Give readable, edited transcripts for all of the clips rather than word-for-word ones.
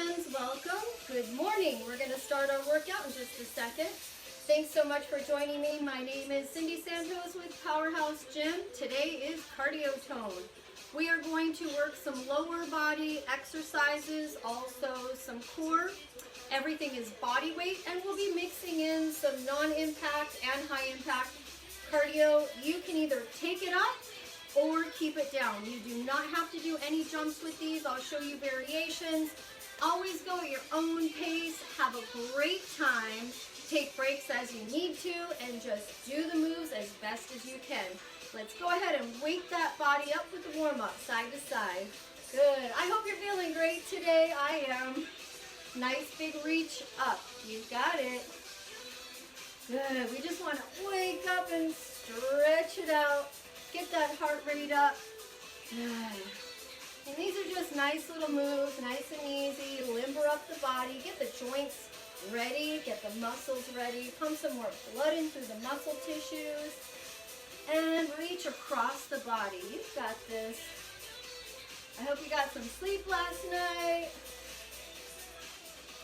friends, welcome. Good morning. We're going to start our workout in just a second. Thanks so much for joining me. My name is Cindy Santos with Powerhouse Gym. Today is cardio tone. We are going to work some lower body exercises, also some core. Everything is body weight, and we'll be mixing in some non-impact and high-impact cardio. You can either take it up or keep it down. You do not have to do any jumps with these. I'll show you variations. Always go at your own pace. Have a great time. Take breaks as you need to, and just do the moves as best as you can. Let's go ahead and wake that body up with the warm-up, side to side. Good. I hope you're feeling great today. I am. Nice big reach up. You got it. Good. We just want to wake up and stretch it out. Get that heart rate up. Good. And these are just nice little moves, nice and easy. Limber up the body. Get the joints ready. Get the muscles ready. Pump some more blood in through the muscle tissues. And reach across the body. You've got this. I hope you got some sleep last night.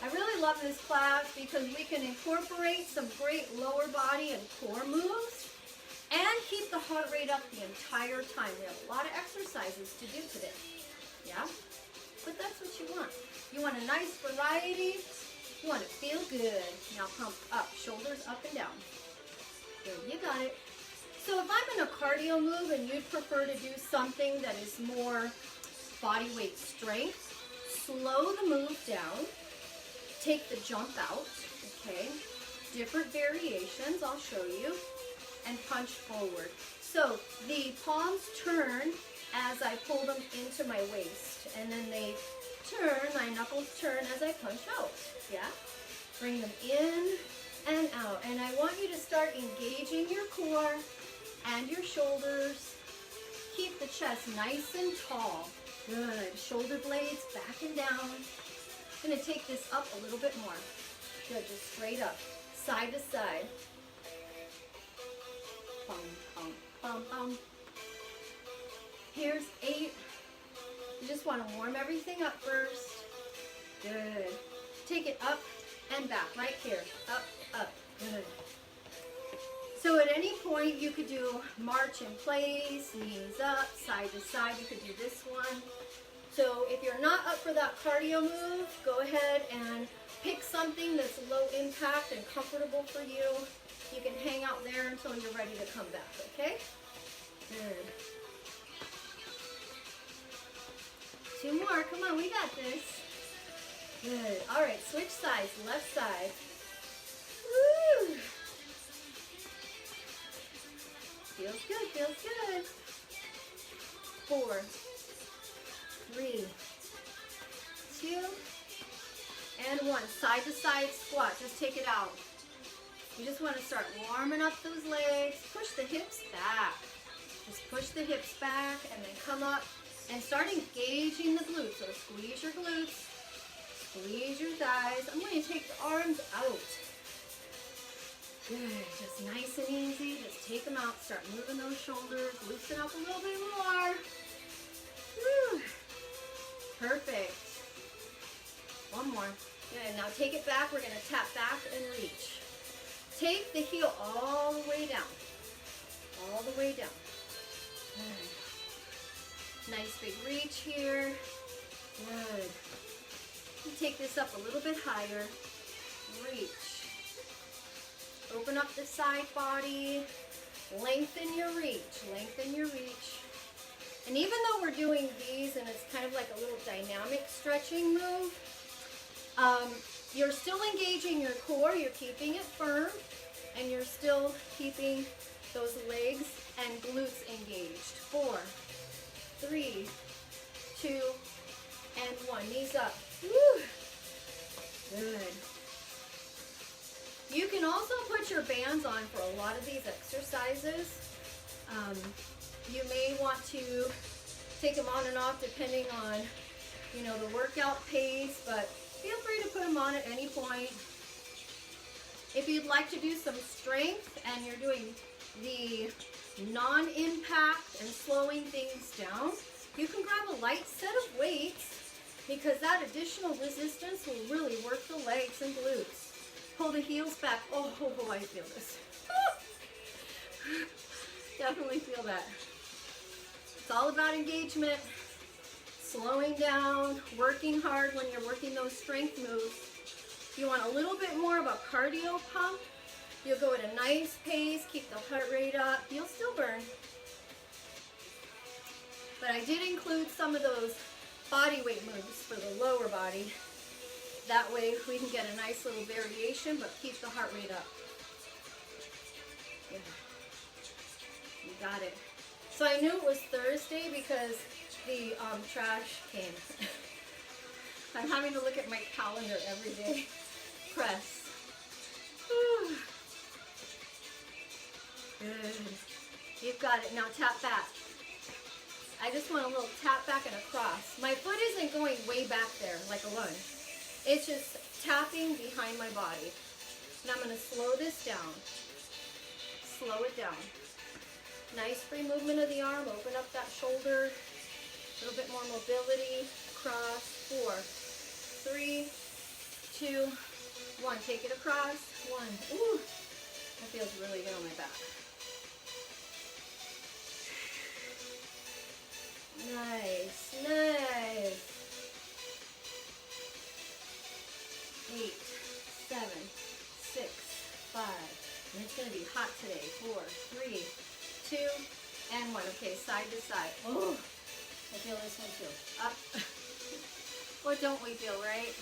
I really love this class because we can incorporate some great lower body and core moves and keep the heart rate up the entire time. We have a lot of exercises to do today. Yeah? But that's what you want. You want a nice variety. You want to feel good. Now pump up, shoulders up and down. Good, you got it. So if I'm in a cardio move and you'd prefer to do something that is more body weight strength, slow the move down. Take the jump out, okay? Different variations, I'll show you. And punch forward. So the palms turn as I pull them into my waist. And then they turn, my knuckles turn as I punch out, yeah? Bring them in and out. And I want you to start engaging your core and your shoulders. Keep the chest nice and tall. Good. Shoulder blades back and down. I'm going to take this up a little bit more. Good, just straight up, side to side. Bum, bum, bum, bum. Here's 8. You just want to warm everything up first. Good. Take it up and back, right here. Up, up. Good. So at any point you could do march in place, knees up, side to side. You could do this one. So if you're not up for that cardio move, go ahead and pick something that's low impact and comfortable for you. You can hang out there until you're ready to come back, okay? Good. 2 more, come on, we got this. Good, all right, switch sides, left side. Woo! Feels good, feels good. 4, 3, 2, and 1. Side to side squat. Just take it out. You just want to start warming up those legs. Push the hips back. Just push the hips back and then come up and start engaging the glutes. So squeeze your glutes. Squeeze your thighs. I'm going to take the arms out. Good. Just nice and easy. Just take them out. Start moving those shoulders. Loosen up a little bit more. Woo. Perfect. 1 more. Good. Now take it back. We're going to tap back and reach. Take the heel all the way down. All the way down. Good. Nice big reach here. Good. You take this up a little bit higher. Reach. Open up the side body. Lengthen your reach. Lengthen your reach. And even though we're doing these and it's kind of like a little dynamic stretching move, you're still engaging your core, you're keeping it firm, and you're still keeping those legs and glutes engaged. 4, 3, 2, and 1. Knees up. Woo. Good. You can also put your bands on for a lot of these exercises. You may want to take them on and off depending on, you know, the workout pace, but feel free to put them on at any point. If you'd like to do some strength and you're doing the non-impact and slowing things down, you can grab a light set of weights because that additional resistance will really work the legs and glutes. Pull the heels back. Oh, I feel this. Definitely feel that. It's all about engagement, slowing down, working hard when you're working those strength moves. If you want a little bit more of a cardio pump, you'll go at a nice pace, keep the heart rate up. You'll still burn. But I did include some of those body weight moves for the lower body. That way we can get a nice little variation, but keep the heart rate up. Yeah. You got it. So I knew it was Thursday because the trash came. I'm having to look at my calendar every day. Press. Whew. Good. You've got it. Now tap back. I just want a little tap back and across. My foot isn't going way back there like a lunge. It's just tapping behind my body. And I'm going to slow this down. Slow it down. Nice free movement of the arm. Open up that shoulder. A little bit more mobility. Across. 4, 3, 2, 1. Take it across. 1. Ooh. That feels really good on my back. Nice, nice. 8, 7, 6, 5. And it's going to be hot today. 4, 3, 2, and 1. Okay, side to side. Oh, I feel this one too. Up. What don't we feel, right?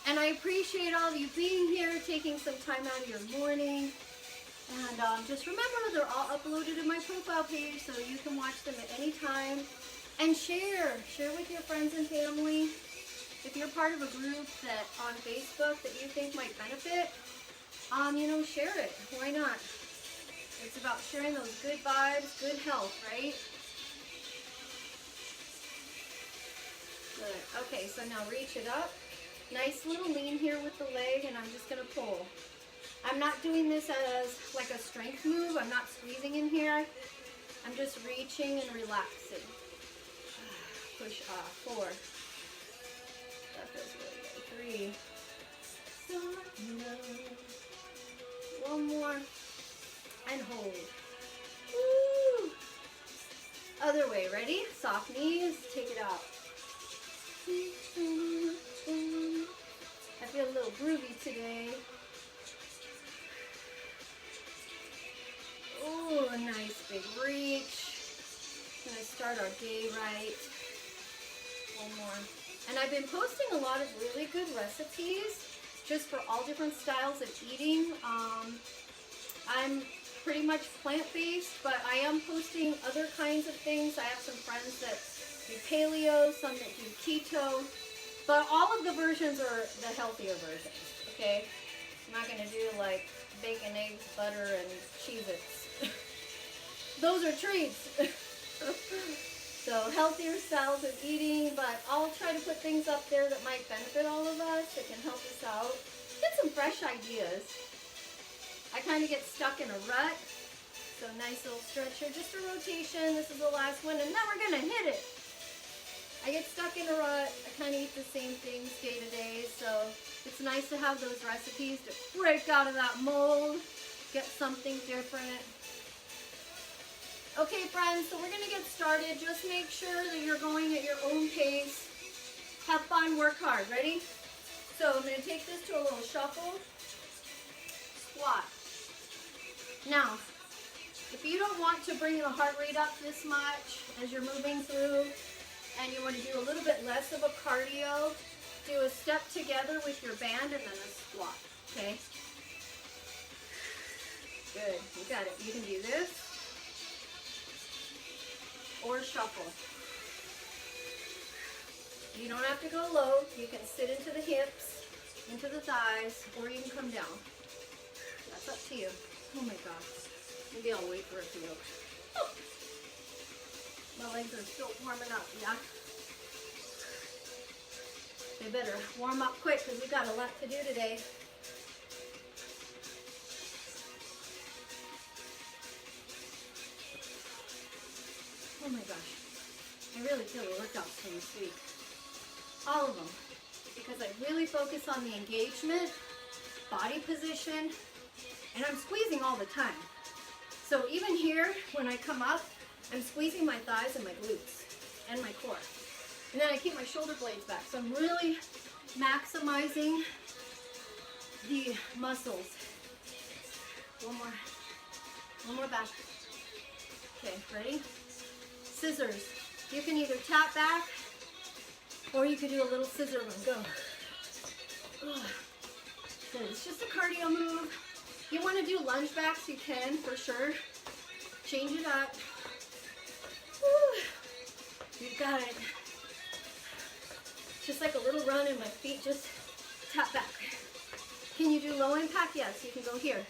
And I appreciate all of you being here, taking some time out of your morning. And just remember, they're all uploaded to my profile page, so you can watch them at any time. And share with your friends and family. If you're part of a group that on Facebook that you think might benefit, share it. Why not? It's about sharing those good vibes, good health, right? Good. Okay, so now reach it up. Nice little lean here with the leg, and I'm just going to pull. I'm not doing this as like a strength move. I'm not squeezing in here. I'm just reaching and relaxing. Push off. 4. That feels really good. 3. 1 more. And hold. Woo. Other way. Ready? Soft knees. Take it out. I feel a little groovy today. Oh, a nice big reach. Gonna start our day right. 1 more. And I've been posting a lot of really good recipes just for all different styles of eating. I'm pretty much plant-based, but I am posting other kinds of things. I have some friends that do paleo, some that do keto, but all of the versions are the healthier versions, okay? I'm not gonna do like bacon, eggs, butter, and Cheez-Its. Those are treats. So healthier styles of eating, but I'll try to put things up there that might benefit all of us, that can help us out. Get some fresh ideas. I kind of get stuck in a rut. So nice little stretch here, just a rotation. This is the last one, and then we're gonna hit it. I get stuck in a rut. I kind of eat the same things day to day, so it's nice to have those recipes to break out of that mold, get something different. Okay, friends, so we're gonna get started. Just make sure that you're going at your own pace. Have fun, work hard. Ready? So I'm gonna take this to a little shuffle. Squat. Now, if you don't want to bring the heart rate up this much as you're moving through, and you want to do a little bit less of a cardio, do a step together with your band and then a squat, okay? Good, you got it. You can do this or shuffle. You don't have to go low. You can sit into the hips, into the thighs, or you can come down. That's up to you. Oh my gosh. Maybe I'll wait for it to go. Oh. My legs are still warming up, yeah? They better warm up quick because we've got a lot to do today. Oh my gosh. I really feel the workouts from this week. All of them. Because I really focus on the engagement, body position, and I'm squeezing all the time. So even here, when I come up, I'm squeezing my thighs and my glutes and my core. And then I keep my shoulder blades back. So I'm really maximizing the muscles. One more back. Okay, ready? Scissors. You can either tap back or you can do a little scissor one. Go. Good. It's just a cardio move. You want to do lunge backs, you can for sure. Change it up. Woo. You got it. Just like a little run and my feet just tap back. Can you do low impact? Yes, you can go here.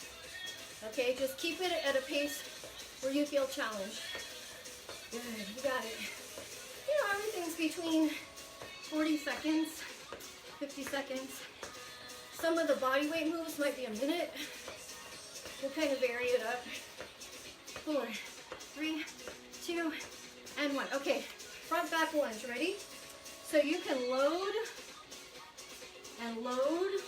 Okay, just keep it at a pace where you feel challenged. Good, you got it. You know, everything's between 40 seconds, 50 seconds. Some of the body weight moves might be a minute. We'll kind of vary it up. 4, 3, 2, and 1. Okay, front back lunge, ready? So you can load and load,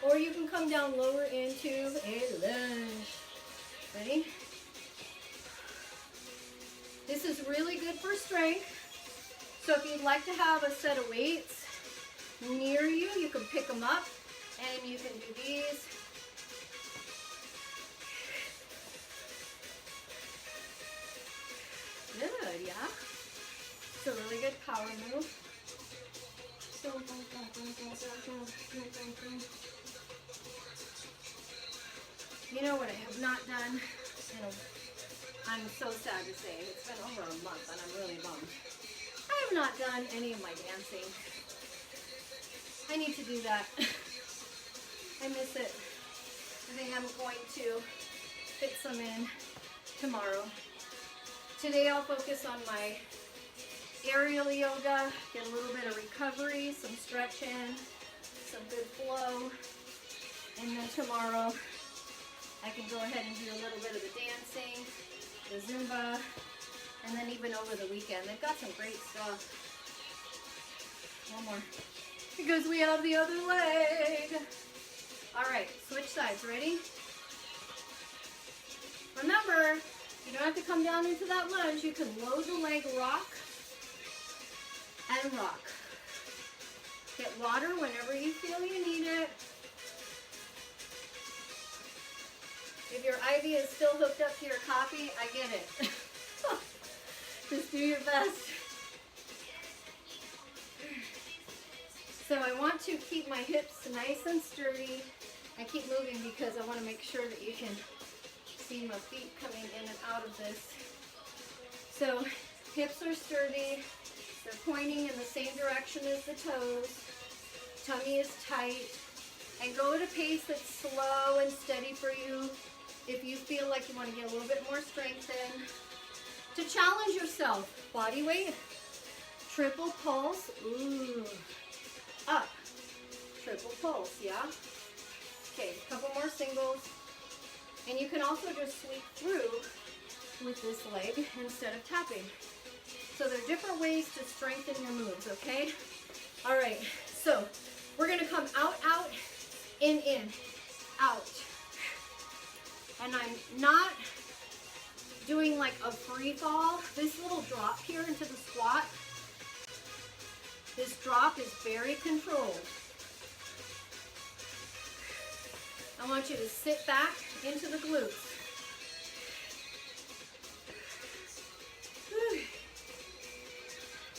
or you can come down lower into a lunge. Ready? This is really good for strength. So if you'd like to have a set of weights near you, you can pick them up and you can do these. Good, yeah. It's a really good power move. You know what I have not done? I'm so sad to say. It's been over a month and I'm really bummed. I have not done any of my dancing. I need to do that. I miss it. I think I'm going to fit some in tomorrow. Today I'll focus on my aerial yoga, get a little bit of recovery, some stretching, some good flow, and then tomorrow I can go ahead and do a little bit of the dancing, the Zumba, and then even over the weekend. They've got some great stuff. One more. Because we have the other leg. All right, switch sides. Ready? Remember, you don't have to come down into that lunge. You can load the leg, rock, and rock. Get water whenever you feel you need it. If your IV is still hooked up to your coffee, I get it. Just do your best. So I want to keep my hips nice and sturdy. I keep moving because I want to make sure that you can see my feet coming in and out of this. So hips are sturdy. They're pointing in the same direction as the toes. Tummy is tight. And go at a pace that's slow and steady for you. If you feel like you want to get a little bit more strength in. To challenge yourself, body weight, triple pulse, ooh, up, triple pulse, yeah? Okay, a couple more singles. And you can also just sweep through with this leg instead of tapping. So there are different ways to strengthen your moves, okay? All right, so we're gonna come out, out, in, out. And I'm not doing like a free fall. This little drop here into the squat, this drop is very controlled. I want you to sit back into the glutes.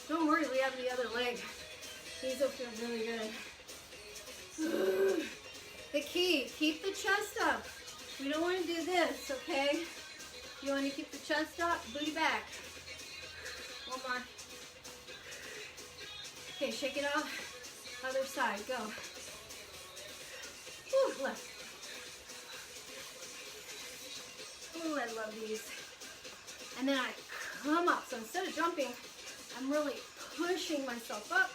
Don't worry, we have the other leg. These will feel really good. The key, keep the chest up. We don't want to do this, okay? You want to keep the chest up, booty back. One more. Okay, shake it out. Other side, go. Woo, left. Ooh, I love these. And then I come up. So instead of jumping, I'm really pushing myself up.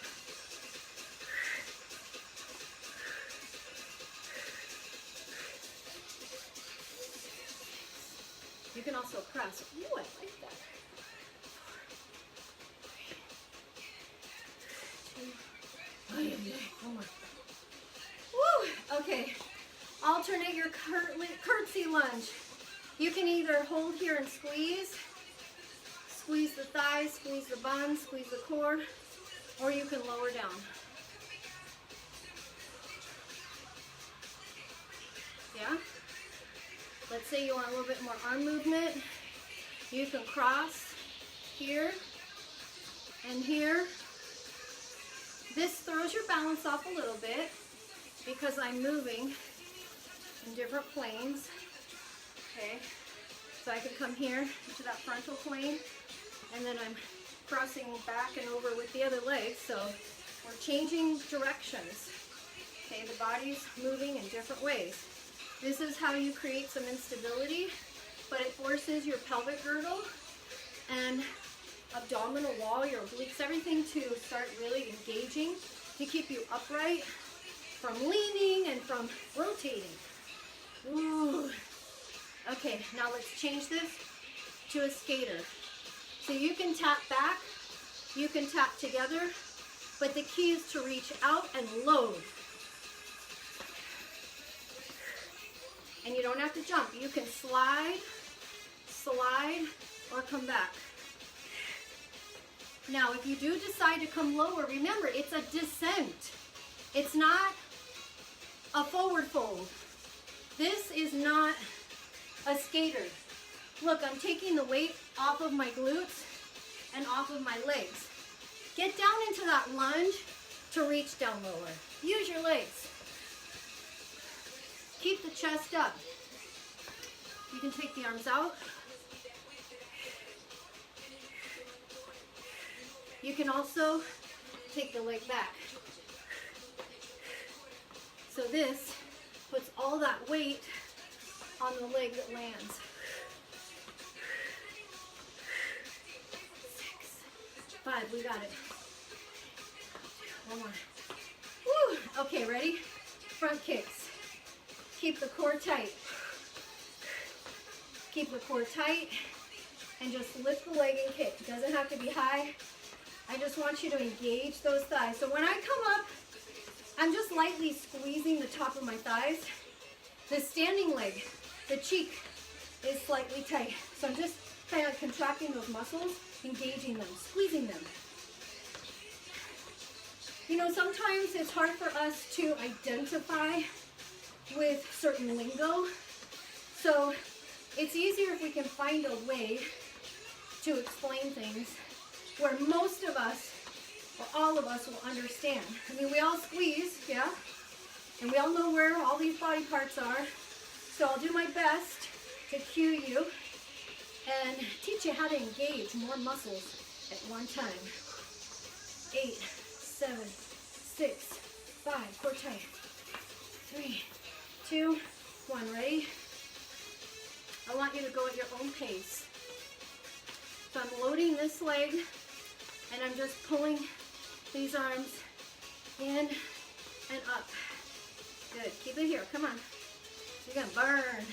You can also press. Ooh, I like that. 4, 3, Okay, alternate your curtsy lunge. You can either hold here and squeeze the thighs, squeeze the buns, squeeze the core, or you can lower down. Yeah? Let's say you want a little bit more arm movement. You can cross here and here. This throws your balance off a little bit because I'm moving in different planes. Okay, so I could come here to that frontal plane, and then I'm crossing back and over with the other leg, so we're changing directions. Okay, the body's moving in different ways. This is how you create some instability, but it forces your pelvic girdle and abdominal wall, your obliques, everything to start really engaging to keep you upright from leaning and from rotating. Ooh. Okay, now let's change this to a skater. So you can tap back, you can tap together, but the key is to reach out and load. And you don't have to jump. You can slide, or come back. Now, if you do decide to come lower, remember, it's a descent. It's not a forward fold. This is not a skater. Look, I'm taking the weight off of my glutes and off of my legs. Get down into that lunge to reach down lower. Use your legs. Keep the chest up. You can take the arms out. You can also take the leg back. So this puts all that weight on the leg that lands. 6, 5, we got it. One more. Woo! Okay, ready? Front kicks. Keep the core tight. Keep the core tight and just lift the leg and kick. It doesn't have to be high. I just want you to engage those thighs. So when I come up, I'm just lightly squeezing the top of my thighs. The standing leg, the cheek is slightly tight. So I'm just kind of contracting those muscles, engaging them, squeezing them. You know, sometimes it's hard for us to identify with certain lingo. So it's easier if we can find a way to explain things where most of us, or all of us, will understand. I mean, we all squeeze, yeah? And we all know where all these body parts are. So I'll do my best to cue you and teach you how to engage more muscles at one time. 8, 7, 6, 5, core tight. 3, 2, 1, ready? I want you to go at your own pace. So I'm loading this leg and I'm just pulling these arms in and up. Good, keep it here, come on. You're gonna burn.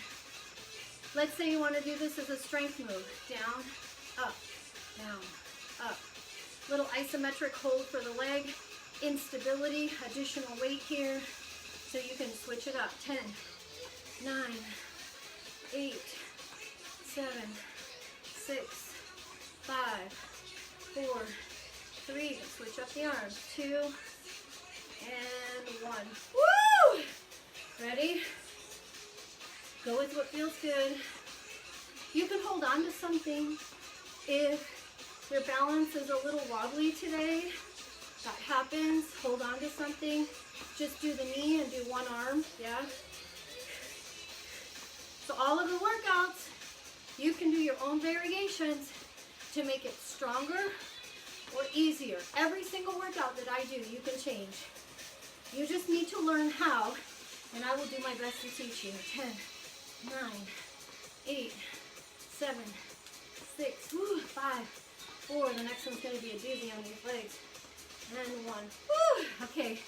Let's say you want to do this as a strength move. Down, up, up. Little isometric hold for the leg. Instability, additional weight here. So you can switch it up. 10, 9, 8, 7, 6, 5, 4, 3. Switch up the arms. 2, and 1. Woo! Ready? Go with what feels good. You can hold on to something if your balance is a little wobbly today. That happens. Hold on to something. Just do the knee and do one arm. Yeah? So all of the workouts, you can do your own variations to make it stronger or easier. Every single workout that I do, you can change. You just need to learn how, and I will do my best to teach you. 10, 9, 8, 7, 6, 5, 4. The next one's going to be a doozy on these legs. And 1. Woo! Okay.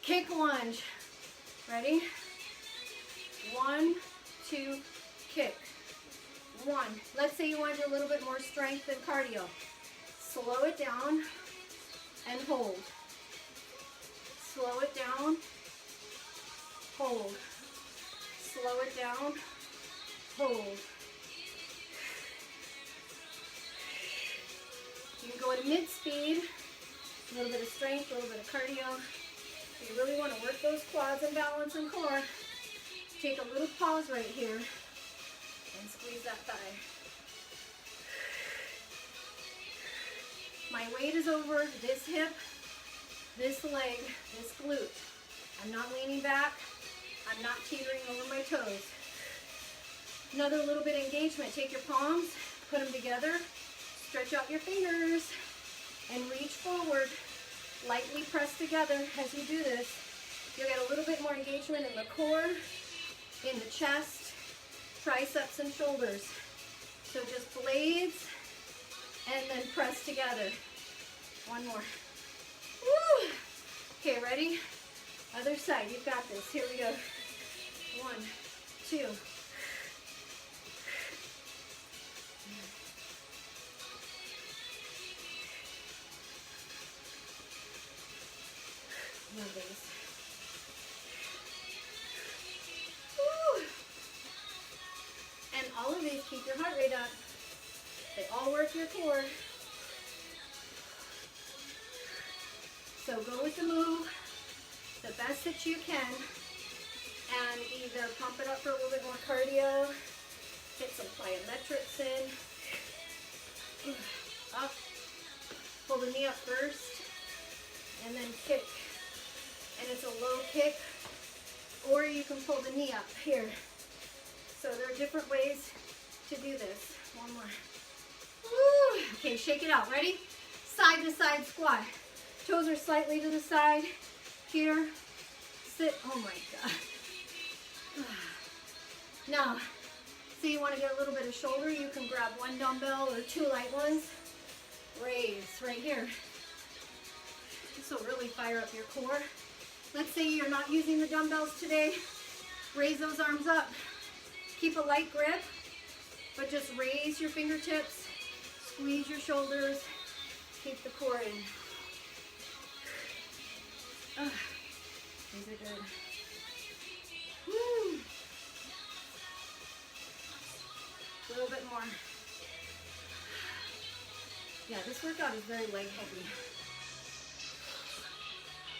Kick lunge. Ready? 1, 2, kick. 1. Let's say you want to do a little bit more strength than cardio. Slow it down and hold. Slow it down, hold. it down, hold. You can go at a mid-speed, a little bit of strength, a little bit of cardio. If you really want to work those quads and balance and core, take a little pause right here and squeeze that thigh. My weight is over this hip, this leg, this glute. I'm not leaning back. I'm not teetering over my toes. Another little bit of engagement. Take your palms, put them together, stretch out your fingers, and reach forward. Lightly press together as you do this. You'll get a little bit more engagement in the core, in the chest, triceps, and shoulders. So just blades, and then press together. One more. Woo! Okay, ready? Other side, you've got this. Here we go. 1, 2. Love these. Woo! And all of these keep your heart rate up. They all work your core. So go with the move the best that you can and either pump it up for a little bit more cardio, get some plyometrics in, up, pull the knee up first, and then kick. And it's a low kick, or you can pull the knee up here. So there are different ways to do this. One more. Woo! Okay, shake it out. Ready? Side to side squat. Toes are slightly to the side. Here. Sit. Oh my God. Now, so you want to get a little bit of shoulder, you can grab one dumbbell or 2 light ones. Raise right here. This will really fire up your core. Let's say you're not using the dumbbells today. Raise those arms up. Keep a light grip, but just raise your fingertips. Squeeze your shoulders. Keep the core in. These are good. Woo. A little bit more. Yeah, this workout is very leg heavy.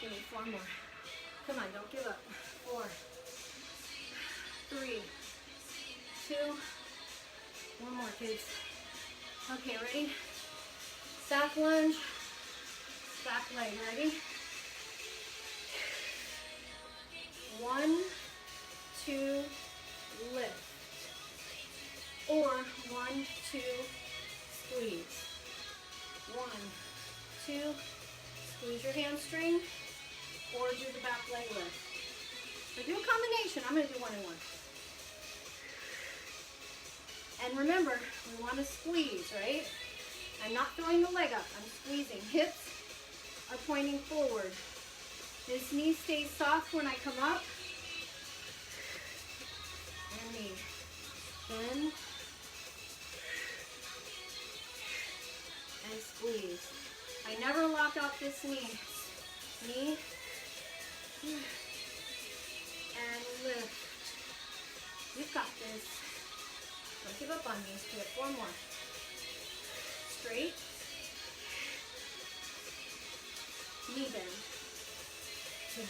Give me 4 more. Come on, don't give up. 4, 3, 2, 1 more, kids. Okay, ready? Back lunge, back leg, ready? 1, 2, lift. Or 1, 2, squeeze. 1, 2, squeeze your hamstring, or do the back leg lift. So do a combination. I'm going to do 1 and 1. And remember, we want to squeeze, right? I'm not throwing the leg up. I'm squeezing. Hips are pointing forward. This knee stays soft when I come up. And knee. Bend. And squeeze. I never lock out this knee. Knee. And lift. You've got this. Don't give up on me. Do it 4 more. Straight. Knee bend. 2.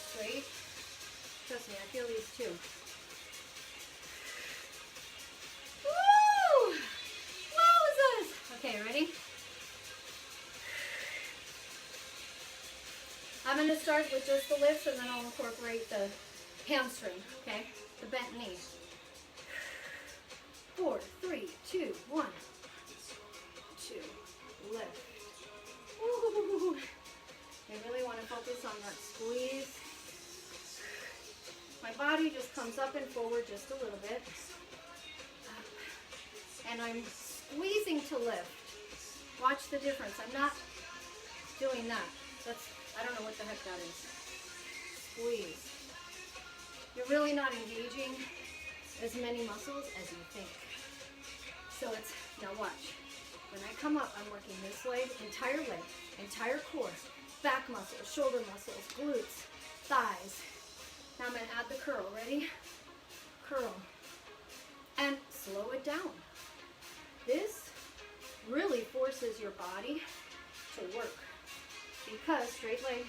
Straight. Trust me, I feel these too. Woo! Wowzers! Okay, ready? I'm going to start with just the lifts and then I'll incorporate the hamstring, okay? The bent knee. 4, 3, 2, 1, 2, lift. Woo! I really want to focus on that squeeze. My body just comes up and forward just a little bit. And I'm squeezing to lift. Watch the difference. I'm not doing that. I don't know what the heck that is. Squeeze. You're really not engaging as many muscles as you think. So now watch. When I come up, I'm working this leg, entire core, back muscles, shoulder muscles, glutes, thighs, Now I'm going to add the curl. Ready? Curl. And slow it down. This really forces your body to work because straight leg,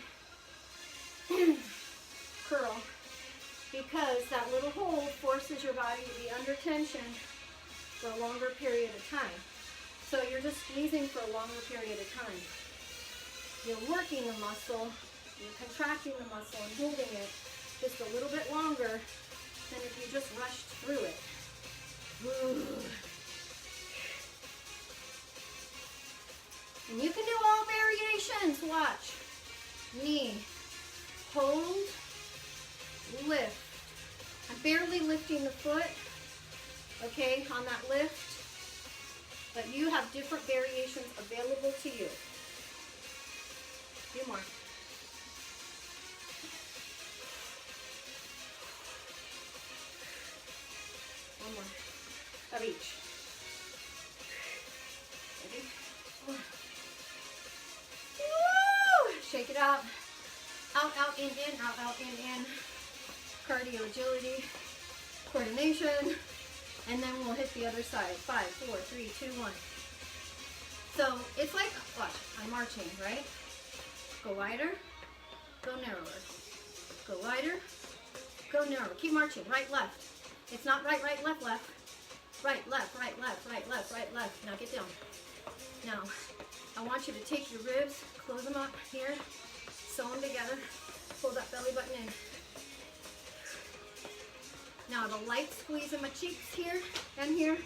curl, because that little hold forces your body to be under tension for a longer period of time. So you're just squeezing for a longer period of time. You're working the muscle, you're contracting the muscle and holding it just a little bit longer than if you just rushed through it. And you can do all variations. Watch. Knee, hold, lift. I'm barely lifting the foot, okay, on that lift, but you have different variations available to you. A few more. One more. Of each. Ready? Woo! Shake it out. Out, out, in, out, out, in. Cardio agility, coordination, and then we'll hit the other side. 5, 4, 3, 2, 1. So it's like, watch, I'm marching, right? Go wider, go narrower. Go wider, go narrower. Keep marching, right, left. It's not right, right, left, left. Right, left, right, left, right, left, right, left. Now get down. Now, I want you to take your ribs, close them up here, sew them together, pull that belly button in. Now the light squeeze in my cheeks here and here.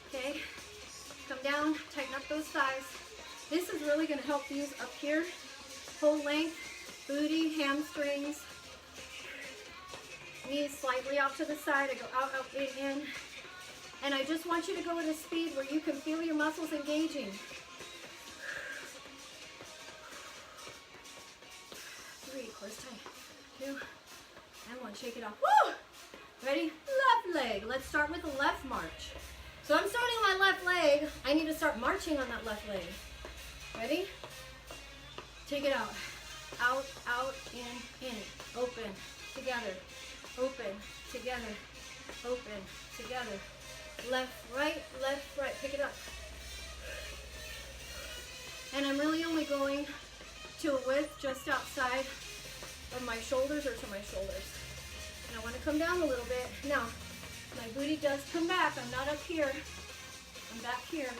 Okay, come down, tighten up those thighs. This is really going to help these up here. Whole length, booty, hamstrings. Knees slightly out to the side. I go out, out, in. And I just want you to go at a speed where you can feel your muscles engaging. 3, close tight. 2, and 1. Shake it off. Woo! Ready? Left leg. Let's start with the left march. So I'm starting my left leg. I need to start marching on that left leg. Ready? Take it out. Out, out, in. Open, together. Open, together. Open, together. Left, right, pick it up. And I'm really only going to a width just outside of my shoulders or to my shoulders. And I want to come down a little bit. Now, my booty does come back. I'm not up here. I'm back here.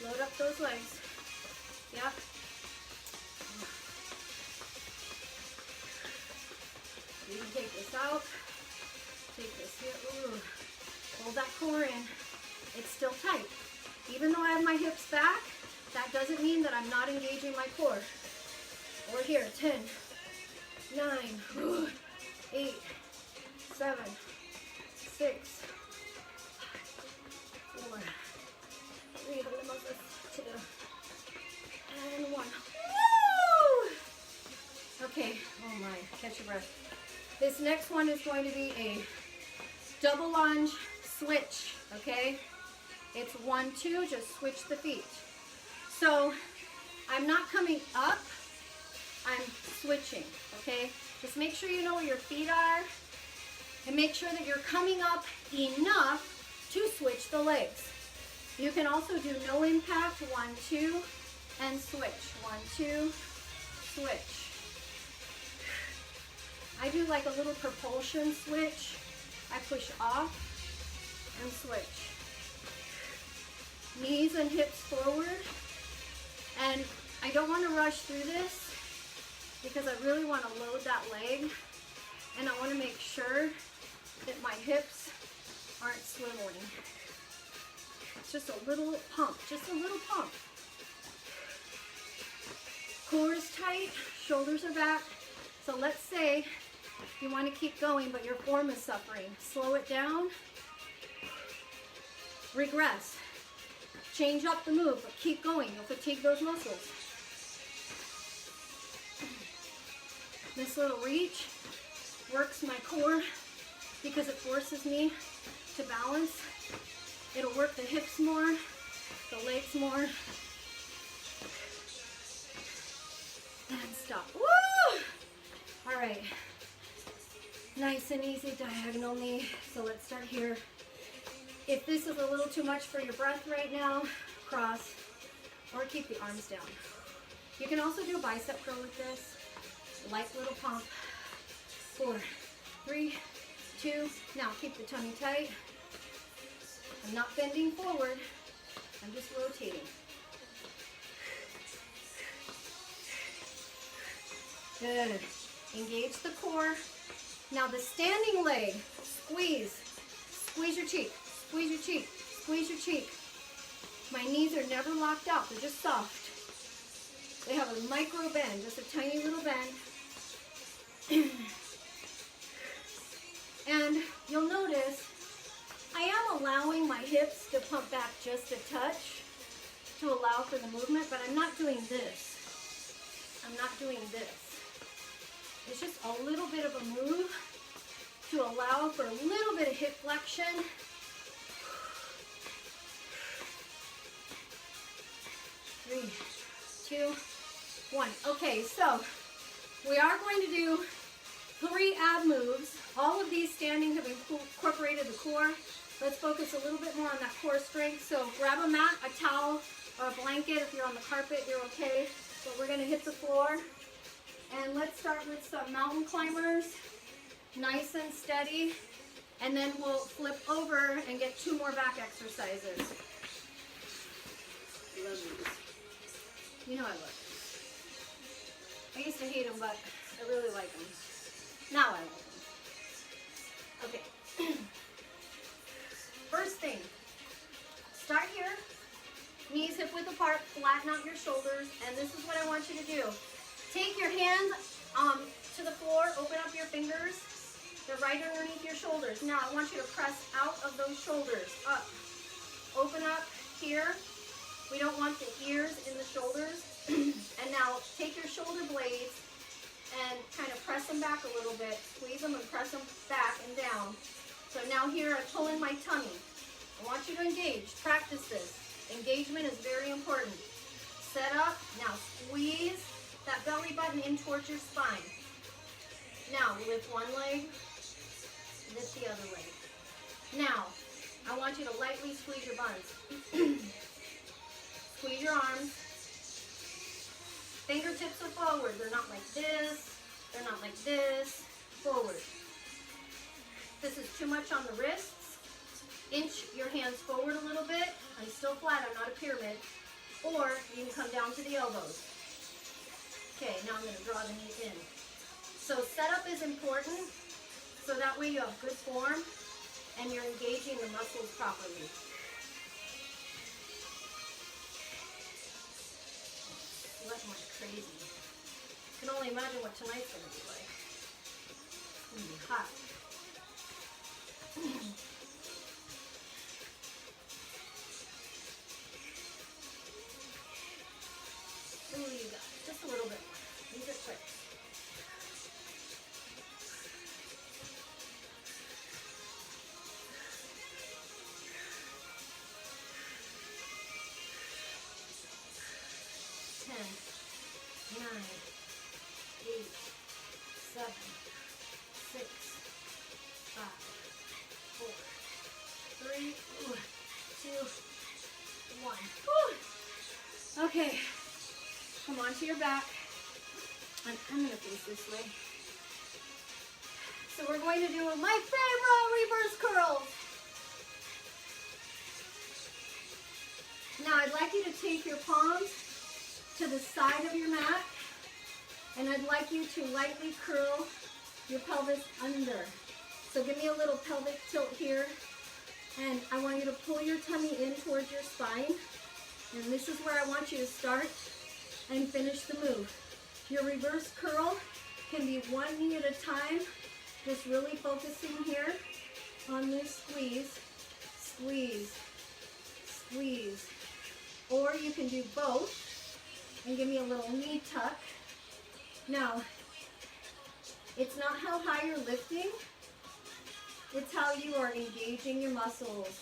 Load up those legs. Yep. You can take this out. Take this here. Ooh. Hold that core in. It's still tight. Even though I have my hips back, that doesn't mean that I'm not engaging my core. Over here, 10, 9, 8, 7, 6, 4, 3, hold them up, 2, and 1. Woo! Okay, oh my, catch your breath. This next one is going to be a double lunge switch, okay? It's 1, 2, just switch the feet. So I'm not coming up, I'm switching, okay? Just make sure you know where your feet are and make sure that you're coming up enough to switch the legs. You can also do no impact, 1, 2, and switch. 1, 2, switch. I do like a little propulsion switch. I push off and switch. Knees and hips forward. And I don't want to rush through this because I really want to load that leg. And I want to make sure that my hips aren't swiveling. It's just a little pump, just a little pump. Core is tight, shoulders are back. So let's say you want to keep going, but your form is suffering. Slow it down. Regress. Change up the move, but keep going. You'll fatigue those muscles. This little reach works my core because it forces me to balance. It'll work the hips more, the legs more. And stop. Woo! All right. Nice and easy diagonal knee. So let's start here. If this is a little too much for your breath right now, cross or keep the arms down. You can also do a bicep curl with this. Light little pump. 4, 3, 2. Now keep the tummy tight. I'm not bending forward. I'm just rotating. Good. Engage the core. Now the standing leg, squeeze. Squeeze your cheek, squeeze your cheek, squeeze your cheek. My knees are never locked out, they're just soft. They have a micro bend, just a tiny little bend. And you'll notice I am allowing my hips to pump back just a touch to allow for the movement, but I'm not doing this. I'm not doing this. It's just a little bit of a move to allow for a little bit of hip flexion. 3, 2, 1. Okay, so we are going to do 3 ab moves. All of these standing have incorporated the core. Let's focus a little bit more on that core strength. So grab a mat, a towel, or a blanket. If you're on the carpet, you're okay. But we're going to hit the floor. And let's start with some mountain climbers, nice and steady, and then we'll flip over and get 2 more back exercises. Love these. You know I love them. I used to hate them, but I really like them. Now I like them. Okay. First thing, start here, knees hip width apart, flatten out your shoulders, and this is what I want you to do. Take your hands to the floor, open up your fingers. They're right underneath your shoulders. Now I want you to press out of those shoulders, up. Open up here. We don't want the ears in the shoulders. And now take your shoulder blades and kind of press them back a little bit. Squeeze them and press them back and down. So now here I'm pulling my tummy. I want you to engage. Practice this. Engagement is very important. Set up. Now squeeze that belly button in towards your spine. Now lift one leg, lift the other leg. Now I want you to lightly squeeze your buns. Squeeze your arms. Fingertips are forward. They're not like this. They're not like this. Forward. If this is too much on the wrists, inch your hands forward a little bit. I'm still flat. I'm not a pyramid. Or you can come down to the elbows. Okay, now I'm going to draw the knee in. So setup is important, so that way you have good form and you're engaging the muscles properly. Sweating like crazy. I can only imagine what tonight's going to be like. It's going to be hot. Ooh, you got it. Just a little bit more. These are quick. Ten, 9, 8, 7, 6, 5, 4, 3, 2, 1. Whew. Okay. Come onto your back. I'm going to face this way. So we're going to do my favorite reverse curls. Now I'd like you to take your palms to the side of your mat, and I'd like you to lightly curl your pelvis under. So give me a little pelvic tilt here, and I want you to pull your tummy in towards your spine, and this is where I want you to start and finish the move. Your reverse curl can be one knee at a time, just really focusing here on this squeeze, squeeze, squeeze. Or you can do both and give me a little knee tuck. Now, it's not how high you're lifting, it's how you are engaging your muscles.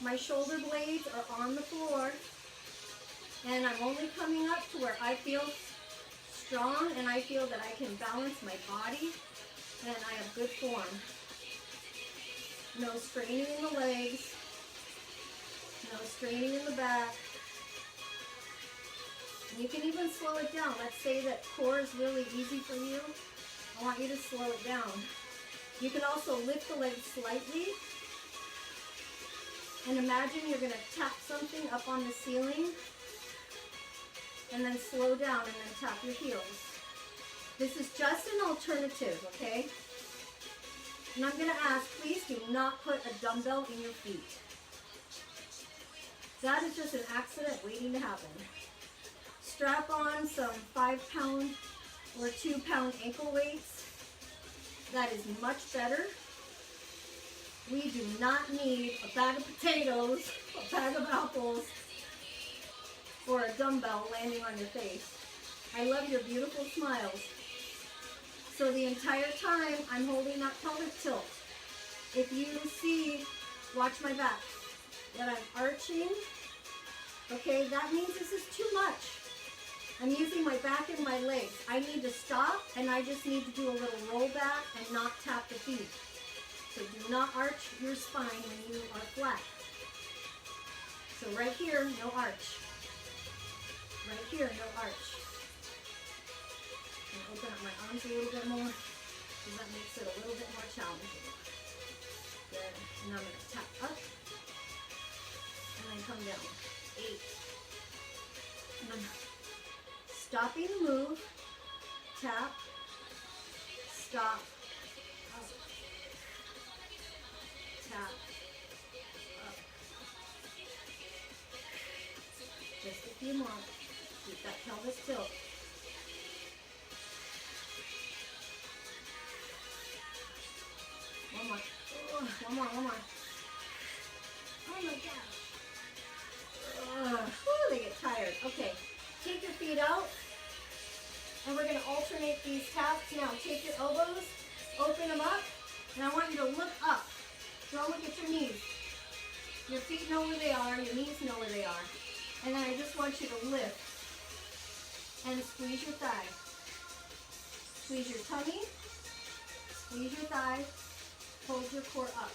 My shoulder blades are on the floor, and I'm only coming up to where I feel strong and I feel that I can balance my body and I have good form. No straining in the legs, no straining in the back. And you can even slow it down. Let's say that core is really easy for you. I want you to slow it down. You can also lift the legs slightly. And imagine you're going to tap something up on the ceiling. And then slow down and then tap your heels. This is just an alternative, okay? And I'm going to ask, please do not put a dumbbell in your feet. That is just an accident waiting to happen. Strap on some 5-pound or 2-pound ankle weights. That is much better. We do not need a bag of potatoes, a bag of apples, or a dumbbell landing on your face. I love your beautiful smiles. So the entire time I'm holding that pelvic tilt. If you see, watch my back, that I'm arching, okay, that means this is too much. I'm using my back and my legs. I need to stop, and I just need to do a little roll back and not tap the feet. So do not arch your spine when you are flat. So right here, no arch. Right here, no arch. I'm going to open up my arms a little bit more, because that makes it a little bit more challenging. Good. And I'm going to tap up, and then come down. 8. And I'm stopping the move, tap, stop, up, tap, up. Just a few more. Keep that pelvis tilt. One more. One more, one more. Oh my gosh. They get tired. Okay. Take your feet out, and we're going to alternate these taps. Now, take your elbows, open them up, and I want you to look up. Don't look at your knees. Your feet know where they are, your knees know where they are. And then I just want you to lift and squeeze your thigh. Squeeze your tummy, squeeze your thigh, hold your core up.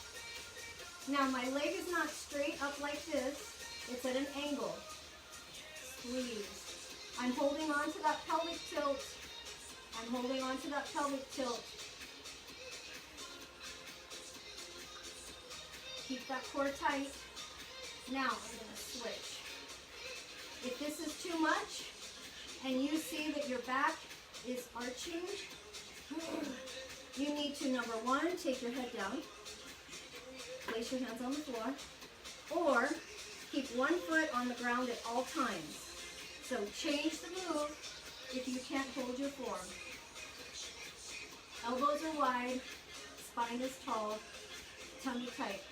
Now, my leg is not straight up like this. It's at an angle. Squeeze. I'm holding on to that pelvic tilt. I'm holding on to that pelvic tilt. Keep that core tight. Now I'm going to switch. If this is too much and you see that your back is arching, you need to, number one, take your head down. Place your hands on the floor. Or keep one foot on the ground at all times. So change the move if you can't hold your form. Elbows are wide, spine is tall, tummy tight.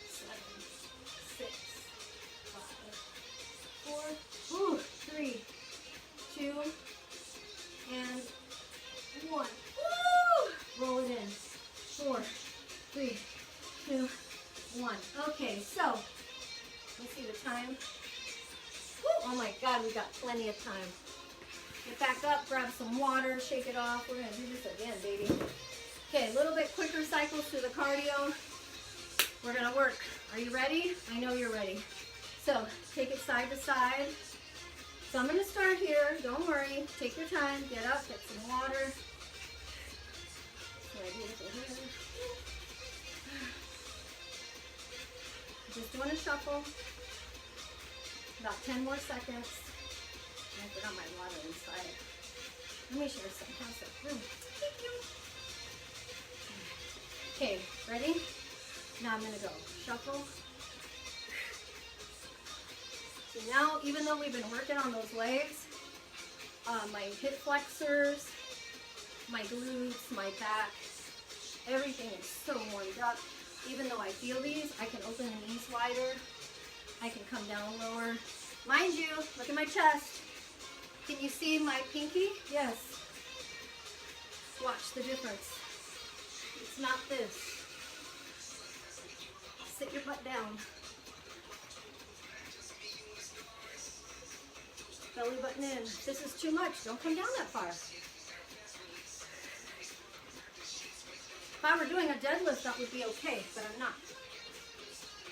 7, 6, 5, 4, 3, 2, and 1. Woo! Roll it in. 4, 3, 2, 1. Okay, so let's see the time. Woo! Oh my God, we got plenty of time. Get back up, grab some water, shake it off. We're gonna do this again, baby. Okay, a little bit quicker cycles through the cardio. We're gonna work. Are you ready? I know you're ready. So take it side to side. So I'm gonna start here. Don't worry. Take your time. Get up. Get some water. Just doing a shuffle. About 10 more seconds. I forgot my water inside. Let me share some. Have some room. Thank you. Okay, ready? Now I'm going to go shuffle. So now, even though we've been working on those legs, my hip flexors, my glutes, my back, everything is so warmed up. Even though I feel these, I can open the knees wider. I can come down lower. Mind you, look at my chest. Can you see my pinky? Yes. Watch the difference. It's not this. Sit your butt down. Belly button in. If this is too much, don't come down that far. If I were doing a deadlift, that would be okay, but I'm not.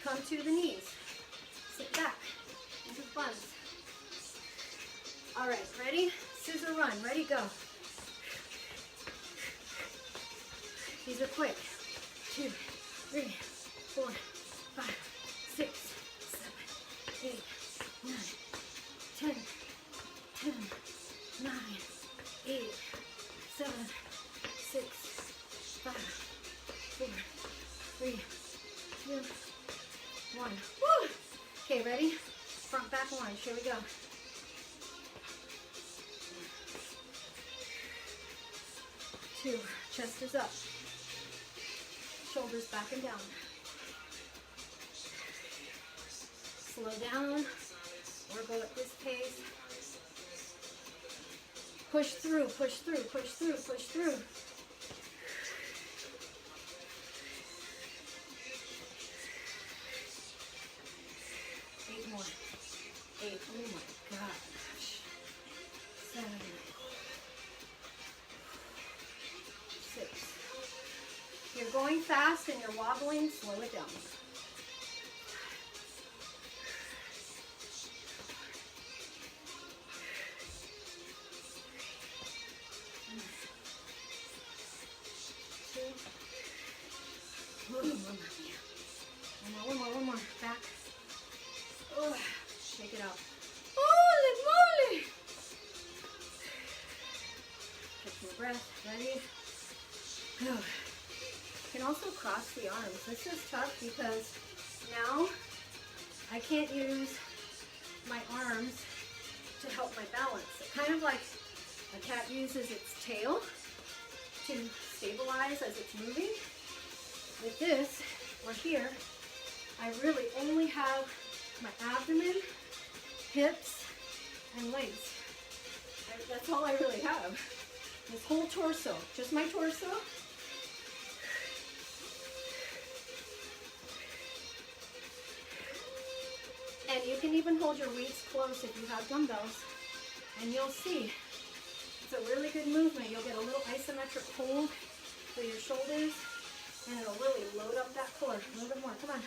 Come to the knees. Sit back into the buns. All right, ready? Scissor run. Ready, go. These are quick. 2, 3, 4, 5, 6, 7, 8, 9, 10, 10, 9, 8, 7, 6, 5, 4, 3, 2, 1. Woo! Okay, ready? Front back lunge. Here we go. 2. Chest is up. Shoulders back and down. Slow down or go at this pace. Push through, push through, push through, push through. 8 more. 8. Oh my gosh. 7. 6. If you're going fast and you're wobbling, slow it down. 1 more. Back. Oh, shake it out. Holy moly! Catch your breath. Ready? Go. You can also cross the arms. This is tough because now I can't use my arms to help my balance. Kind of like a cat uses its tail to stabilize as it's moving. With this, or here, I really only have my abdomen, hips, and legs. That's all I really have. This whole torso, just my torso. And you can even hold your weights close if you have dumbbells, and you'll see it's a really good movement. You'll get a little isometric hold for your shoulders, and it'll really load up that core. A little bit more. Come on.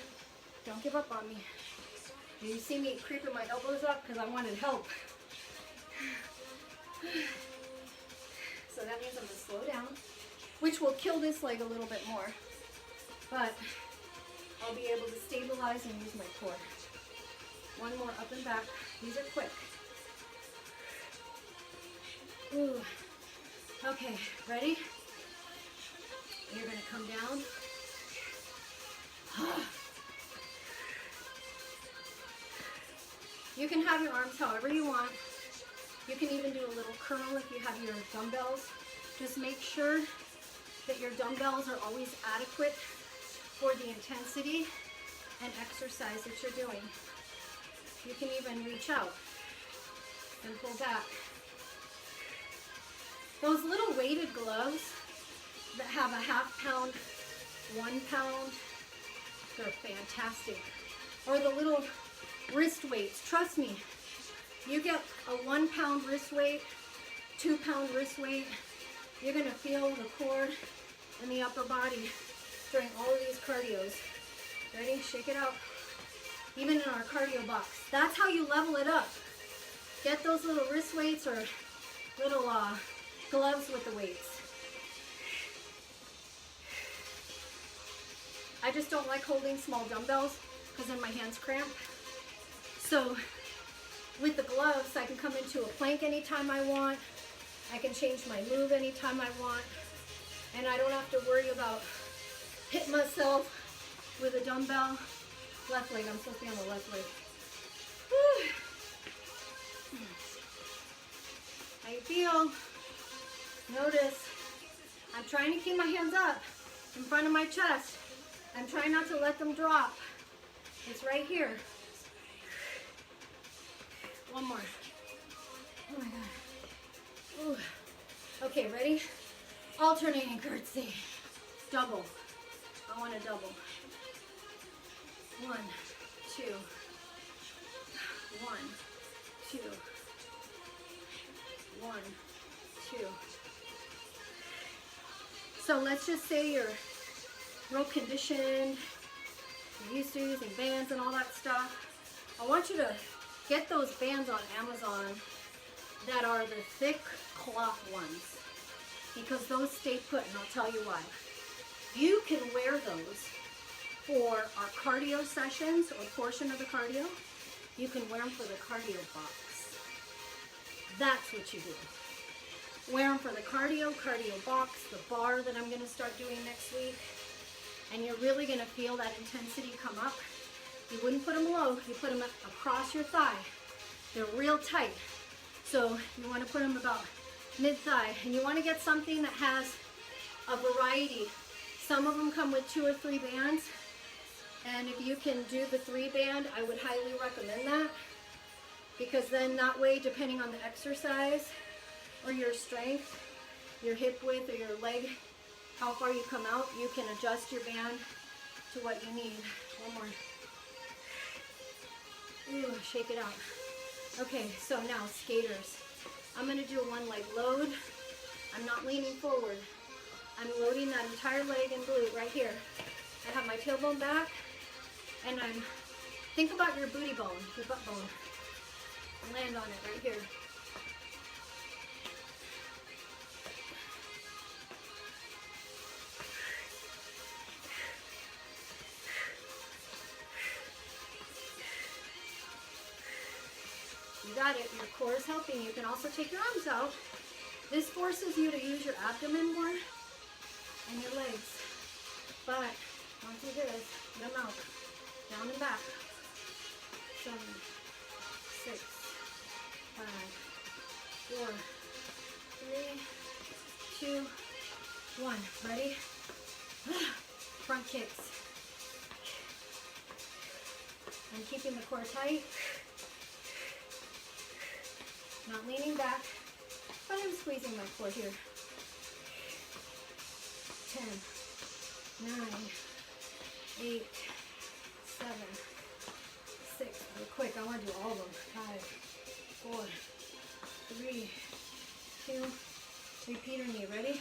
Don't give up on me. You see me creeping my elbows up because I wanted help. So that means I'm going to slow down, which will kill this leg a little bit more. But I'll be able to stabilize and use my core. 1 more up and back. These are quick. Ooh. Okay, ready? You're going to come down. You can have your arms however you want. You can even do a little curl if you have your dumbbells. Just make sure that your dumbbells are always adequate for the intensity and exercise that you're doing. You can even reach out and pull back. Those little weighted gloves that have a 1/2 pound, 1 pound, they're fantastic. Or the little wrist weights. Trust me, you get a 1 pound wrist weight, 2 pound wrist weight, you're going to feel the core and the upper body during all of these cardios. Ready? Shake it out. Even in our cardio box. That's how you level it up. Get those little wrist weights or little gloves with the weights. I just don't like holding small dumbbells because then my hands cramp. So with the gloves, I can come into a plank anytime I want. I can change my move anytime I want. And I don't have to worry about hitting myself with a dumbbell. Left leg, I'm supposed to be on the left leg. Whew. How you feel? Notice, I'm trying to keep my hands up in front of my chest. I'm trying not to let them drop. It's right here. 1 more. Oh my God. Ooh. Okay, ready? Alternating curtsy. Double. I want a double. 1, 2. 1, 2, 1, 2. So let's just say you're real conditioned, you're used to using bands and all that stuff. I want you to get those bands on Amazon that are the thick cloth ones, because those stay put, and I'll tell you why. You can wear those for our cardio sessions or portion of the cardio. You can wear them for the cardio box. That's what you do. Wear them for the cardio box, the bar that I'm going to start doing next week. And you're really going to feel that intensity come up. You wouldn't put them low, you put them across your thigh. They're real tight. So you want to put them about mid-thigh. And you want to get something that has a variety. Some of them come with 2 or 3 bands. And if you can do the 3 band, I would highly recommend that. Because then that way, depending on the exercise or your strength, your hip width or your leg, how far you come out, you can adjust your band to what you need. One more. Ooh, shake it out. Okay, so now skaters. I'm going to do a 1 leg load. I'm not leaning forward. I'm loading that entire leg and glute right here. I have my tailbone back, and think about your booty bone, your butt bone. Land on it right here. You got it. Your core is helping. You can also take your arms out. This forces you to use your abdomen more and your legs. But once you do this, get them out. Down and back. 7, 6, 5, 4, 3, 2, 1. Ready? Front kicks. I'm keeping the core tight. Not leaning back, but I'm squeezing my core here. 10, 9, 8, 7, 6. Real quick, I want to do all of them. 5, 4, 3, 2. Repeat your knee. Ready?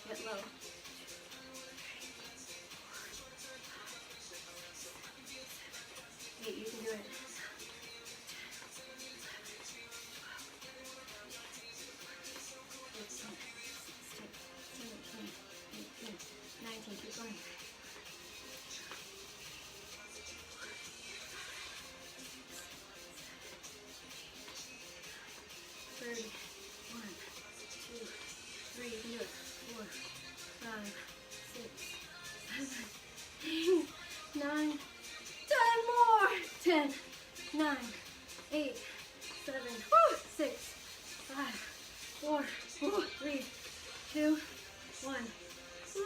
Get low. 8. You can do it. 19, keep going. 30, 1, 2, 3, you can do it. 4, 5, 6, 7, 8, 9, 10 more. 10, 9, 8, 7, 6, 5, 4, 3, 2, 1. Woo!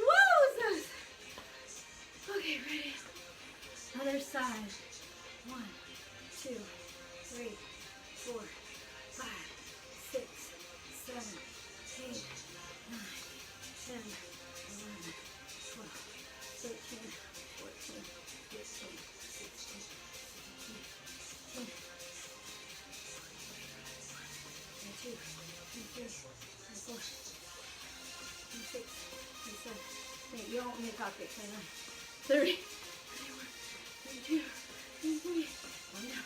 Okay, ready. Other side. 1, 2, 3, 4, 5, 6, 7, 8, 9, 10, 11, 12, 13, 14, 15, 16, 17, 18, 22, 24, 26, 27. Wait, you don't want me to talk it, 29, 30, 31, 32, 33, 1 down,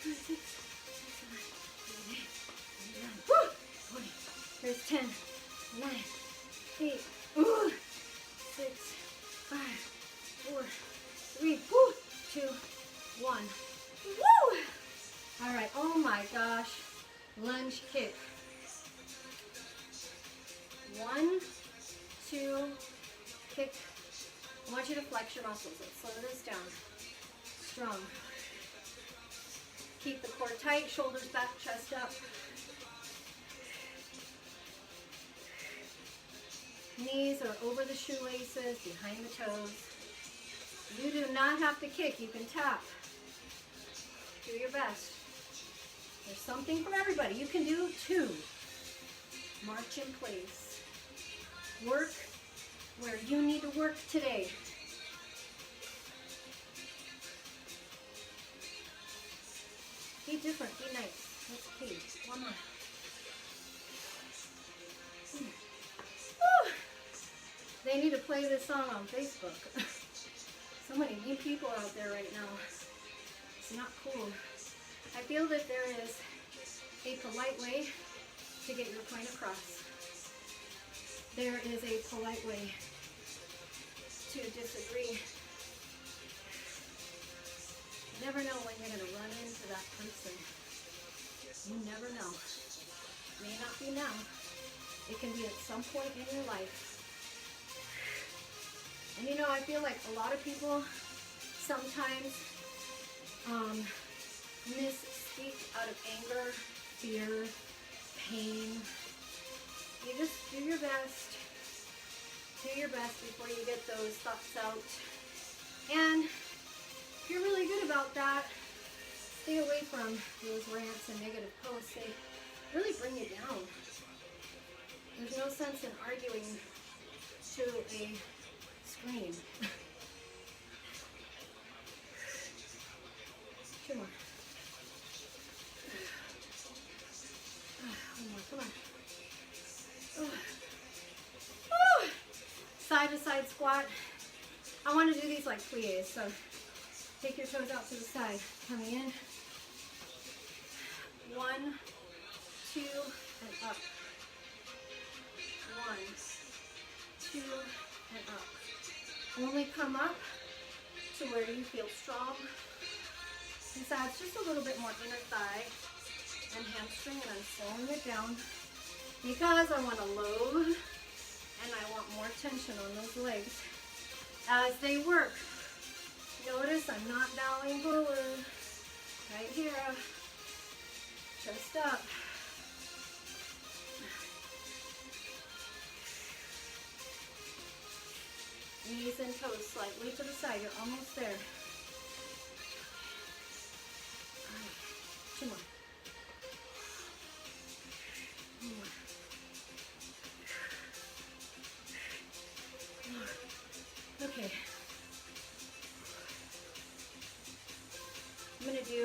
36, 37, 38, 39, 40. There's 10, 9, 8, 6, 5, 4, 3, 2, 1. Woo! All right, oh my gosh. Lunge kick. 1, 2, kick. I want you to flex your muscles. Let's slow this down. Strong. Keep the core tight, shoulders back, chest up. Knees are over the shoelaces, behind the toes. You do not have to kick, you can tap. Do your best. There's something for everybody. You can do 2. March in place. Work where you need to work today. Be different, be nice. That's key. One more. Woo. They need to play this song on Facebook. So many new people out there right now. It's not cool. I feel that there is a polite way to get your point across. There is a polite way to disagree. You never know when you're going to run into that person. You never know. May not be now. It can be at some point in your life. And you know, I feel like a lot of people sometimes misspeak out of anger, fear, pain. You just do your best. Do your best before you get those thoughts out. And if you're really good about that, stay away from those rants and negative posts. They really bring you down. There's no sense in arguing to a screen. Two more. One more, come on. Side to side squat. I want to do these like pliés, so take your toes out to the side. Coming in. 1, 2, and up. 1, 2, and up. Only come up to where you feel strong. This adds just a little bit more inner thigh and hamstring, and I'm slowing it down because I want to load and I want more tension on those legs as they work. Notice I'm not bowing forward. Right here. Chest up. Knees and toes slightly to the side. You're almost there. All right. 2 more. 1 more. Okay. I'm going to do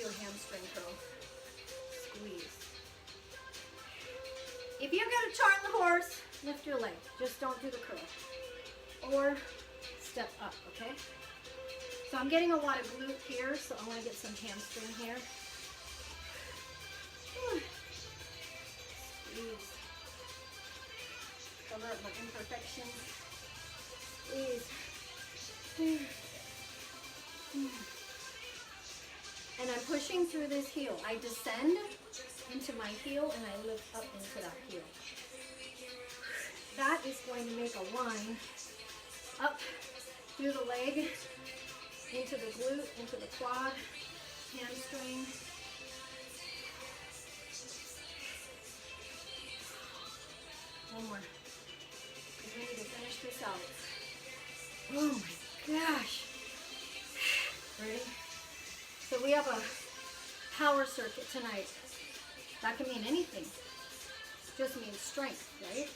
a hamstring curl. Squeeze. If you're going to charm the horse, lift your leg. Just don't do the curl. Or step up, okay? So I'm getting a lot of glute here, so I want to get some hamstring here. Squeeze. Cover up my imperfections. Squeeze. And I'm pushing through this heel. I descend into my heel and I lift up into that heel. That is going to make a line up through the leg, into the glute, into the quad, hamstring. One more. Because we need to finish this out. Oh my gosh. Ready? So we have a power circuit tonight. That can mean anything. It just means strength, right?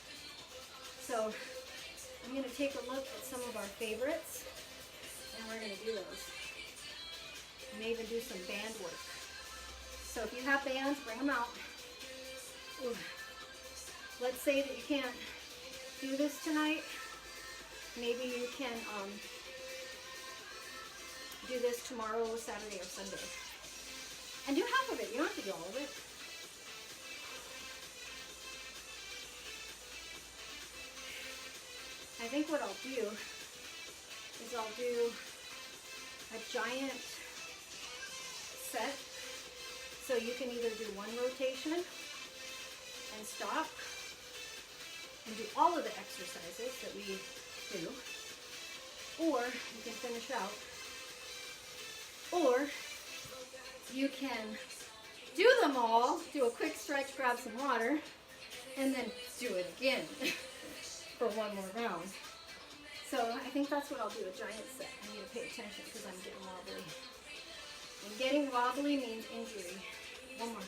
So I'm going to take a look at some of our favorites, and we're going to do those. We may even do some band work. So if you have bands, bring them out. Ooh. Let's say that you can't do this tonight. Maybe you can do this tomorrow, Saturday, or Sunday. And do half of it. You don't have to do all of it. I think what I'll do is I'll do a giant set. So you can either do one rotation and stop and do all of the exercises that we do, or you can finish out, or you can do them all, do a quick stretch, grab some water, and then do it again for one more round. So I think that's what I'll do, a giant set. I need to pay attention because I'm getting wobbly. And getting wobbly means injury. One more.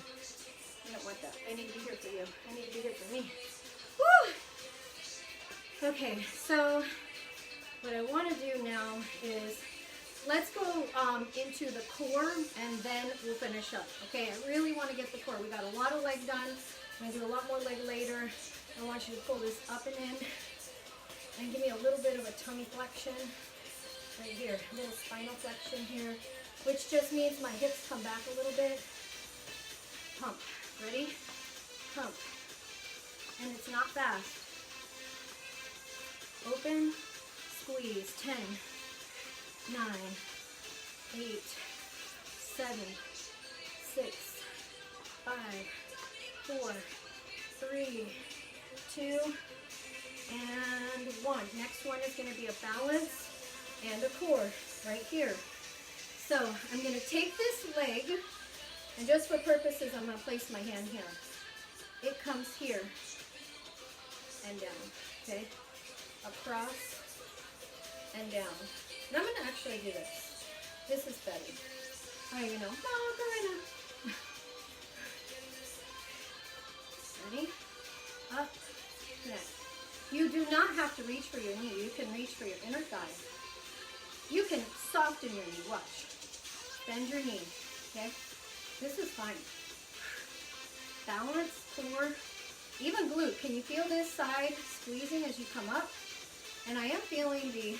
I don't want that. I need to be here for you. I need to be here for me. Woo! Okay, so what I want to do now is let's go into the core and then we'll finish up. Okay, I really want to get the core. We got a lot of leg done. I'm going to do a lot more leg later. I want you to pull this up and in and give me a little bit of a tummy flexion right here. A little spinal flexion here, which just means my hips come back a little bit. Pump. Ready? Pump. And it's not fast. Open, squeeze. 10, 9, 8, 7, 6, 5, 4, 3, 2, and 1. Next one is going to be a balance and a core right here. So I'm going to take this leg, and just for purposes, I'm going to place my hand here. It comes here and down, okay? Across and down. And I'm going to actually do this. This is Betty. Oh, you know, Macarena. Ready? Up, down. You do not have to reach for your knee. You can reach for your inner thigh. You can soften your knee. Watch. Bend your knee. Okay? This is fine. Balance, core, even glute. Can you feel this side squeezing as you come up? And I am feeling the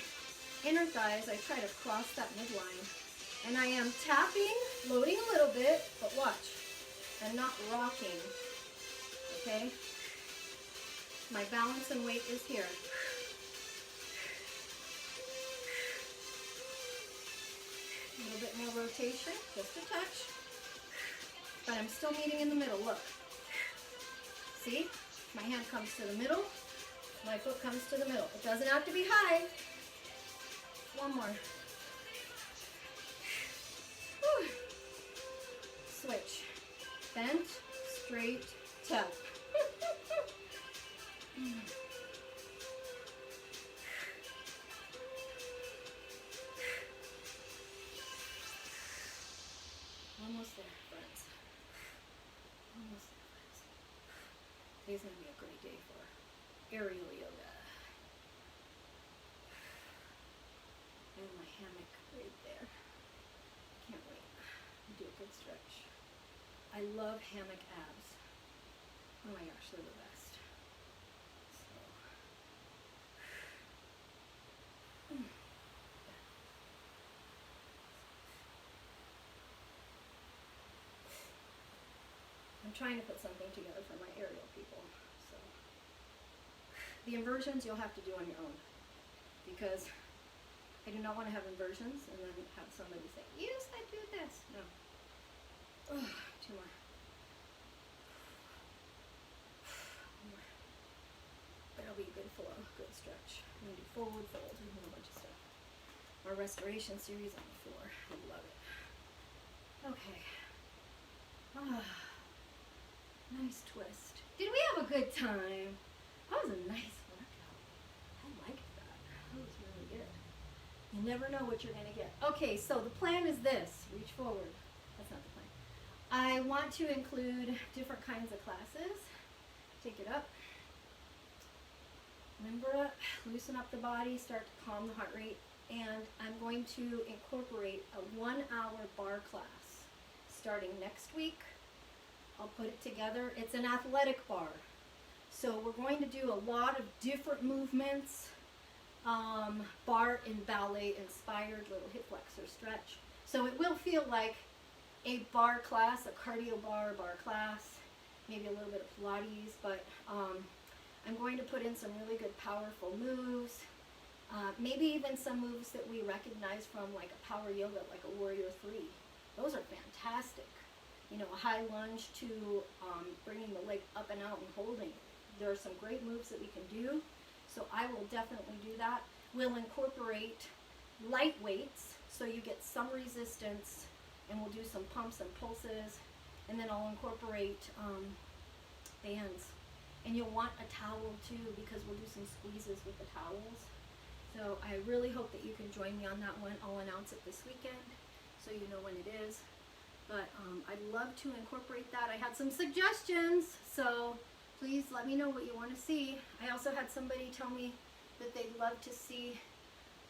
inner thighs. I try to cross that midline. And I am tapping, loading a little bit, but watch. I'm not rocking. Okay? My balance and weight is here. A little bit more rotation, just a touch. But I'm still meeting in the middle, look. See? My hand comes to the middle, my foot comes to the middle. It doesn't have to be high. One more. Whew. Switch. Bent, straight, tap. Almost there, friends. Almost there, friends. Today's going to be a great day for aerial yoga. And my hammock right there. Can't wait. Do a good stretch. I love hammock abs. Oh my gosh, they're the best. So. I'm trying to put something together for my aerial people. So the inversions you'll have to do on your own, because I do not want to have inversions and then have somebody say, you said do this. No. Oh, 2 more. 1 more. But it'll be a good flow, good stretch. I'm going to do forward fold and a whole bunch of stuff. Our restoration series on the floor. I love it. Okay. Nice twist. Did we have a good time? That was a nice workout. I liked that. That was really good. You never know what you're going to get. Okay, so the plan is this. Reach forward. That's not the plan. I want to include different kinds of classes. Take it up. Limber up. Loosen up the body. Start to calm the heart rate. And I'm going to incorporate a 1-hour bar class starting next week. I'll put it together. It's an athletic bar. So we're going to do a lot of different movements, bar and ballet inspired, little hip flexor stretch. So it will feel like a bar class, a cardio bar class, maybe a little bit of Pilates, but I'm going to put in some really good powerful moves, maybe even some moves that we recognize from like a power yoga, like a warrior 3. Those are fantastic. You know, a high lunge to bringing the leg up and out and holding. There are some great moves that we can do, so I will definitely do that. We'll incorporate light weights, so you get some resistance, and we'll do some pumps and pulses, and then I'll incorporate bands. And you'll want a towel too, because we'll do some squeezes with the towels. So I really hope that you can join me on that one. I'll announce it this weekend, so you know when it is. But I'd love to incorporate that. I had some suggestions, so please let me know what you want to see. I also had somebody tell me that they'd love to see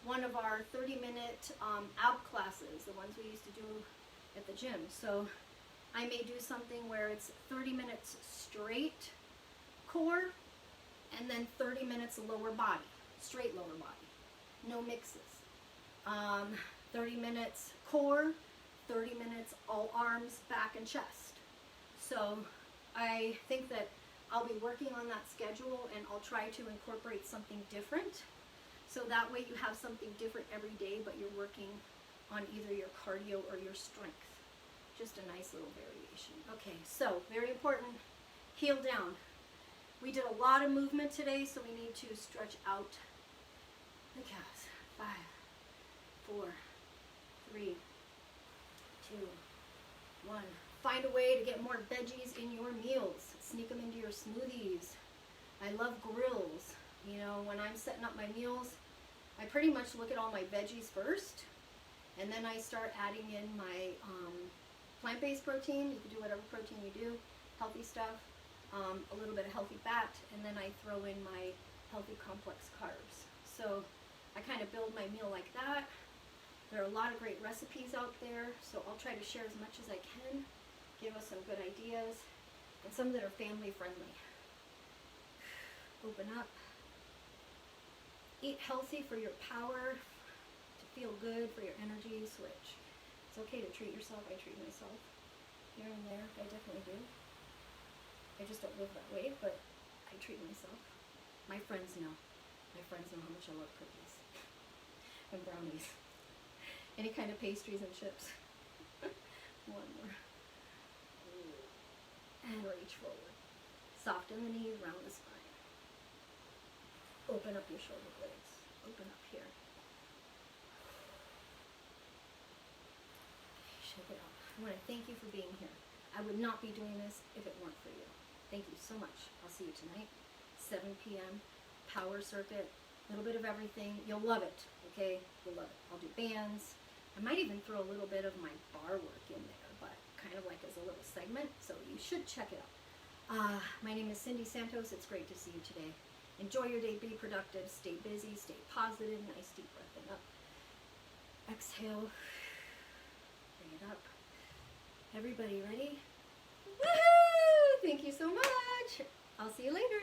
one of our 30-minute ab classes, the ones we used to do at the gym. So I may do something where it's 30 minutes straight core and then 30 minutes lower body, straight lower body, no mixes. 30 minutes core, 30 minutes all arms, back, and chest. So I think that I'll be working on that schedule, and I'll try to incorporate something different. So that way you have something different every day, but you're working on either your cardio or your strength. Just a nice little variation. Okay, so very important, heel down. We did a lot of movement today, so we need to stretch out the calves. 5, 4, 3, 2, 1. Find a way to get more veggies in your meals. Sneak them into your smoothies. I love grills. You know, when I'm setting up my meals, I pretty much look at all my veggies first, and then I start adding in my plant-based protein. You can do whatever protein you do, healthy stuff, a little bit of healthy fat, and then I throw in my healthy complex carbs. So I kind of build my meal like that. There are a lot of great recipes out there, so I'll try to share as much as I can, give us some good ideas, and some that are family friendly. Open up. Eat healthy for your power, to feel good, for your energy. Switch. It's okay to treat yourself. I treat myself here and there. I definitely do. I just don't live that way, but I treat myself. My friends know. My friends know how much I love cookies and brownies. Any kind of pastries and chips. One more. And reach forward. Soften the knees, round the spine. Open up your shoulder blades. Open up here. Shake it off. I want to thank you for being here. I would not be doing this if it weren't for you. Thank you so much. I'll see you tonight, 7 p.m. Power circuit, a little bit of everything. You'll love it, okay? You'll love it. I'll do bands. I might even throw a little bit of my bar work in there, but kind of like as a little segment, so you should check it out. My name is Cindy Santos. It's great to see you today. Enjoy your day. Be productive. Stay busy. Stay positive. Nice deep breath in. Up. Exhale. Bring it up. Everybody ready? Woohoo! Thank you so much. I'll see you later.